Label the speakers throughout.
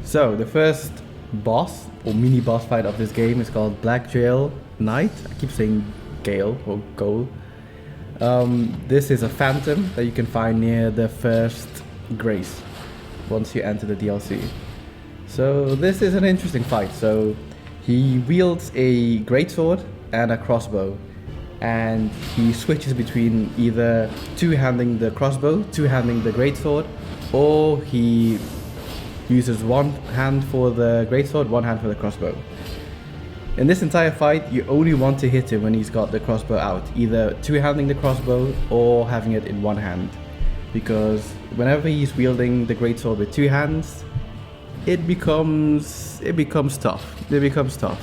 Speaker 1: So the first boss or mini boss fight of this game is called Blackgaol Knight. I keep saying Gale or Goal. This is a phantom that you can find near the first Grace once you enter the DLC. So this is an interesting fight. So he wields a greatsword and a crossbow, and he switches between either two-handing the crossbow, two-handing the greatsword, or he uses one hand for the greatsword, one hand for the crossbow. In this entire fight, you only want to hit him when he's got the crossbow out, either two-handing the crossbow or having it in one hand. Because whenever he's wielding the greatsword with two hands, it becomes tough. It becomes tough.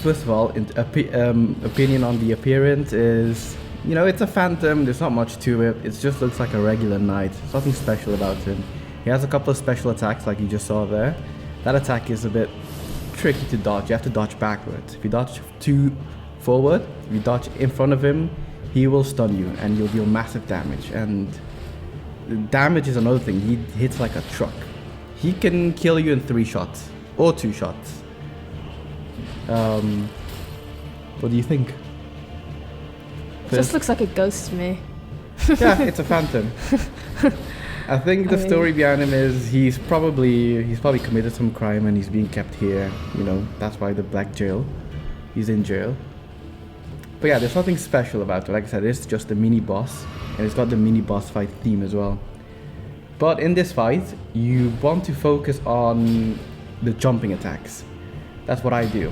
Speaker 1: First of all, opinion on the appearance is, you know, it's a phantom, there's not much to it, it just looks like a regular knight, there's nothing special about him. He has a couple of special attacks like you just saw there. That attack is a bit tricky to dodge, you have to dodge backwards. If you dodge too forward, if you dodge in front of him, he will stun you and you'll deal massive damage. And damage is another thing, he hits like a truck. He can kill you in 3 shots, or 2 shots. What do you think?
Speaker 2: Just looks like a ghost to me.
Speaker 1: Yeah, it's a phantom. I think the story behind him is he's probably committed some crime and he's being kept here. You know, that's why the Black Jail. He's in jail. But yeah, there's nothing special about it. Like I said, it's just a mini boss, and it's got the mini boss fight theme as well. But in this fight, you want to focus on the jumping attacks. That's what I do.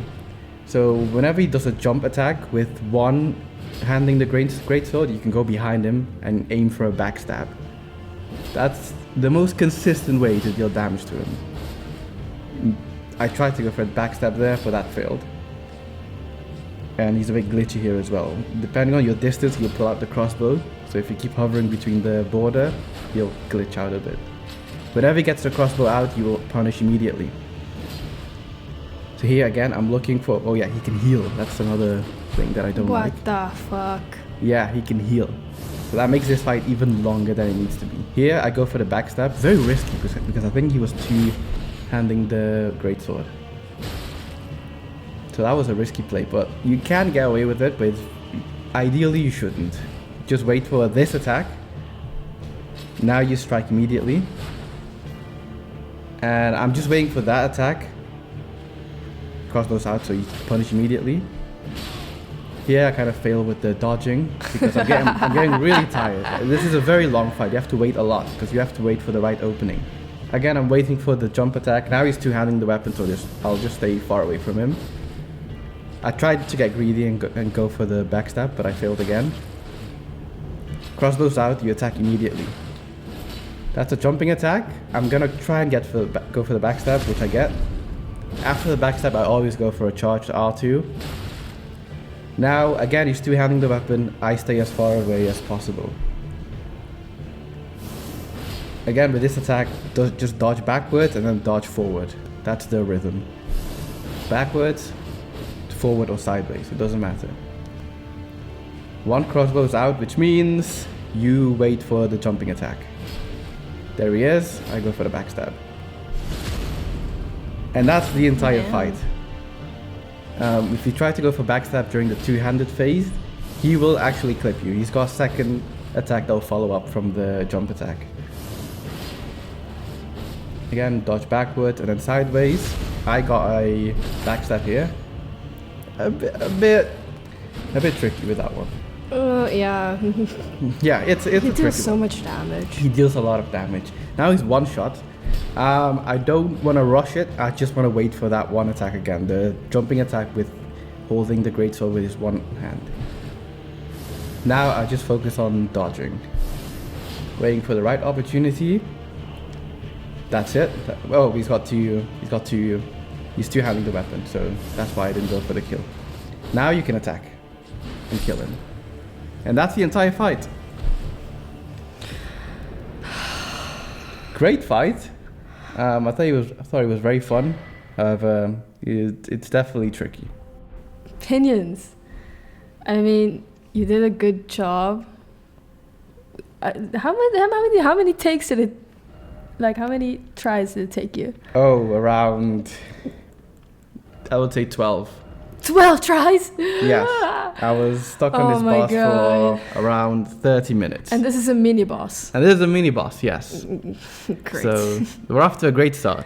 Speaker 1: So whenever he does a jump attack with one handing the greatsword, you can go behind him and aim for a backstab. That's the most consistent way to deal damage to him. I tried to go for a backstab there, but that failed. And he's a bit glitchy here as well. Depending on your distance, he'll pull out the crossbow. So if you keep hovering between the border, he'll glitch out a bit. Whenever he gets the crossbow out, you will punish immediately. So here again, I'm looking for... Oh yeah, he can heal. That's another thing that I don't like.
Speaker 2: What the fuck?
Speaker 1: Yeah, he can heal. So that makes this fight even longer than it needs to be. Here, I go for the backstab. Very risky because I think he was two-handing the greatsword. So that was a risky play, but you can get away with it, but ideally you shouldn't. Just wait for this attack. Now you strike immediately. And I'm just waiting for that attack. Crossbows out, so you punish immediately. Here I kind of fail with the dodging because I'm getting really tired. This is a very long fight. You have to wait a lot because you have to wait for the right opening. Again, I'm waiting for the jump attack. Now he's two-handing the weapon, so I'll just stay far away from him. I tried to get greedy and go for the backstab, but I failed again. Crossbows out, you attack immediately. That's a jumping attack. I'm gonna try and go for the backstab, which I get. After the backstab, I always go for a charge to R2. Now, again, he's two-handing the weapon. I stay as far away as possible. Again, with this attack, just dodge backwards and then dodge forward. That's the rhythm. Backwards, forward or sideways, it doesn't matter. One crossbow's out, which means you wait for the jumping attack. There he is, I go for the backstab. And that's the entire fight. If you try to go for backstab during the two-handed phase, he will actually clip you. He's got a second attack that will follow up from the jump attack. Again, dodge backwards and then sideways. I got a backstab here. A bit tricky with that one.
Speaker 2: Yeah.
Speaker 1: Yeah, it's a tricky one.
Speaker 2: He deals so much damage.
Speaker 1: He deals a lot of damage. Now he's one shot. I don't want to rush it. I just want to wait for that one attack again. The jumping attack with holding the greatsword with his one hand. Now I just focus on dodging. Waiting for the right opportunity. That's it. Oh, he's two-handing the weapon, so that's why I didn't go for the kill. Now you can attack and kill him. And that's the entire fight. Great fight. I thought it was very fun. However, it's definitely tricky.
Speaker 2: Opinions. I mean, you did a good job. How many takes did it how many tries did it take you?
Speaker 1: Oh, around, I would say 12.
Speaker 2: 12 tries?
Speaker 1: Yes. I was stuck on
Speaker 2: Oh
Speaker 1: this
Speaker 2: my
Speaker 1: boss
Speaker 2: God.
Speaker 1: for around 30 minutes.
Speaker 2: And this is a mini boss.
Speaker 1: And this is a mini boss, yes.
Speaker 2: Great.
Speaker 1: So we're off to a great start.